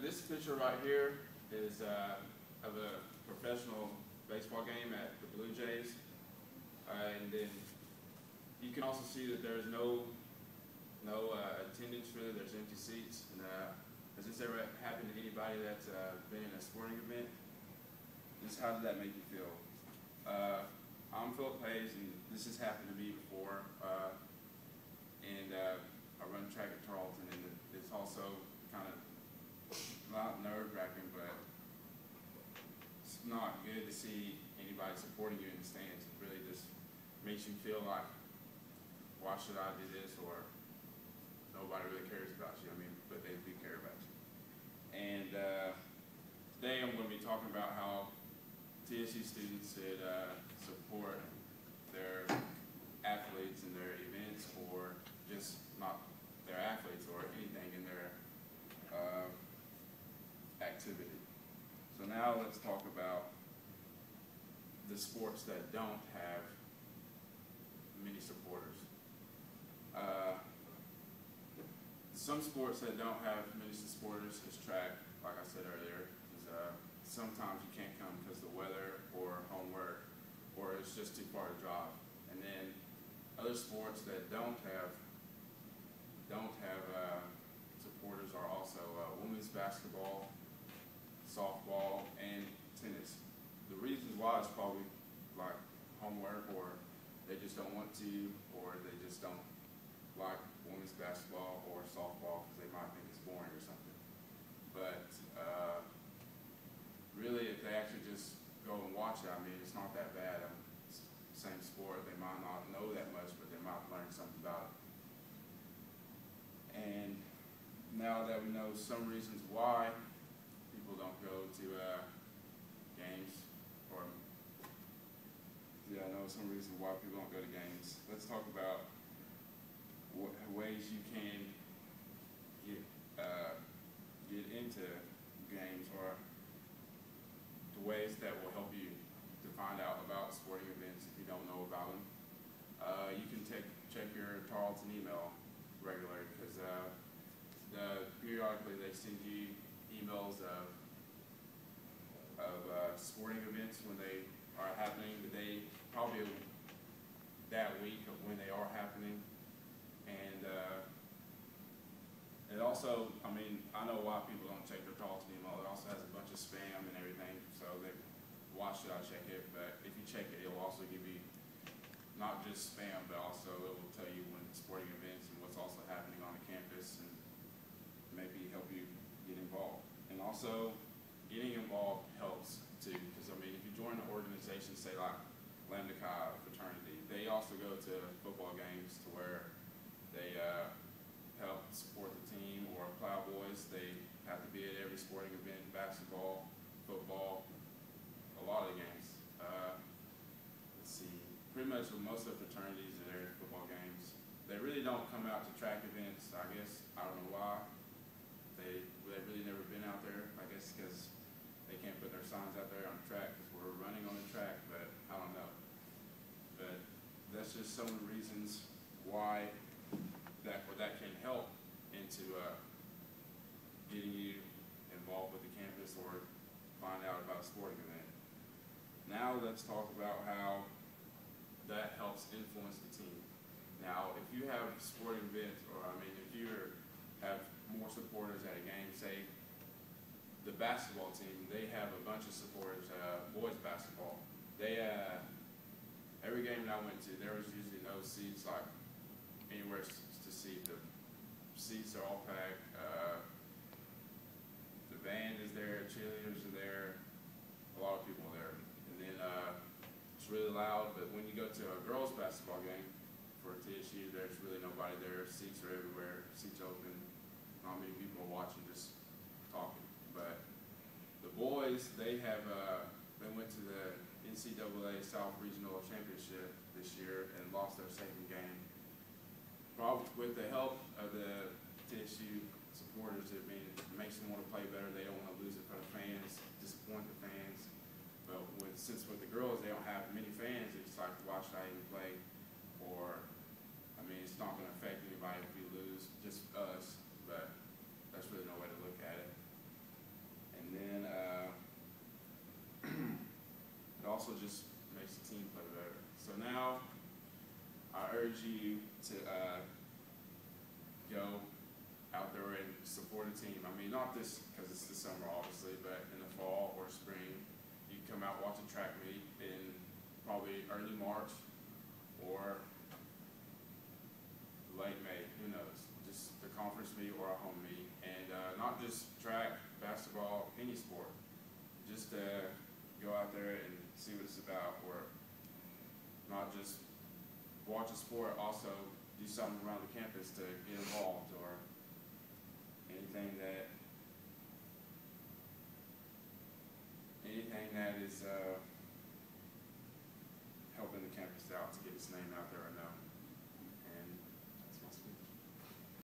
This picture right here is of a professional baseball game at the Blue Jays. And then you can also see that there's no attendance really, there's empty seats. And has this ever happened to anybody that's been in a sporting event? How did that make you feel? I'm Philip Hayes, and this has happened to me before. I run track at Tarleton, and it's also kind of not nerve-wracking, but it's not good to see anybody supporting you in the stands. It really just makes you feel like, why should I do this? Or nobody really cares about you. I mean, but they do care about you. And today I'm going to be talking about how TSU students should support their athletes in their events, or just not their athletes, or anything in their activity. So now let's talk about the sports that don't have many supporters. Some sports that don't have many supporters is track, like I said earlier. Sometimes you can't come because of the weather or homework, or it's just too far to drive. And then other sports that don't have supporters are also women's basketball, softball, and tennis. The reasons why is probably like homework, or they just don't want to, or they just don't like women's basketball or softball because they might think it's boring or something. But really, if they actually just go and watch it, I mean, it's not that bad. It's the same sport. They might not know that much, but they might learn something about it. And now that we know some reasons why people don't go to games, or know some reasons why people don't go to games, let's talk about ways you can get into games, or the ways that will help you to find out about sporting events if you don't know about them. You can check your Tarleton email regularly, because periodically they send you emails of sporting events when they are happening, the day, probably that week of when they are happening. And it also, I mean, I know why people don't check their Tarleton email. It also has a bunch of spam and everything, so why should I check it? But if you check it, it'll also give you not just spam, but also it will tell you when sporting events and what's also happening on the campus, and maybe help you get involved. And also, getting involved helps too, because I mean, if you join an organization, say like Lambda Chi fraternity, they also go to football games to where they help support the team, or Plowboys, they have to be at every sporting event, basketball, football, a lot of the games. Let's see, pretty much most of the fraternities are there at football games. They really don't come out to track events, I guess. I don't know why. They've really never been out there, I guess because they can't put their signs out there on the track because we're running on the track, but I don't know. But that's just some of the reasons why that can help into getting you involved with the campus, or find out about a sporting event. Now let's talk about how that helps influence the team. Now, if you have sporting events, or I mean, if you have more supporters at a game, say the basketball team, they have a bunch of supporters, boys basketball. They, every game that I went to, there was usually no seats, like anywhere to seat. The seats are all packed. The band is there, cheerleaders are there, a lot of people are there. And then it's really loud, but when you go to a girls basketball game for TSU, there's really nobody there. Seats are everywhere, seats open. Not many people are watching, just talking. But the boys, they went to the NCAA South Regional Championship this year and lost their second game. Probably with the help of the TSU supporters, it makes them want to play better. They don't want to lose it for the fans, disappoint the fans. But since with the girls, they don't have many fans, it's like, why should I even play? Or, I mean, it's not going to affect anybody if we lose, just us. But that's really no way to look at it. also just makes the team play better. So now, I urge you to go out there and support a team. I mean, not this, because it's the summer, obviously, but in the fall or spring, you come out, watch a track meet in probably early March or late May, who knows, just the conference meet or a home meet, and not just track, basketball, any sport, just go out there and see what it's about, or not just watch a sport, also do something around the campus to get involved, or anything that is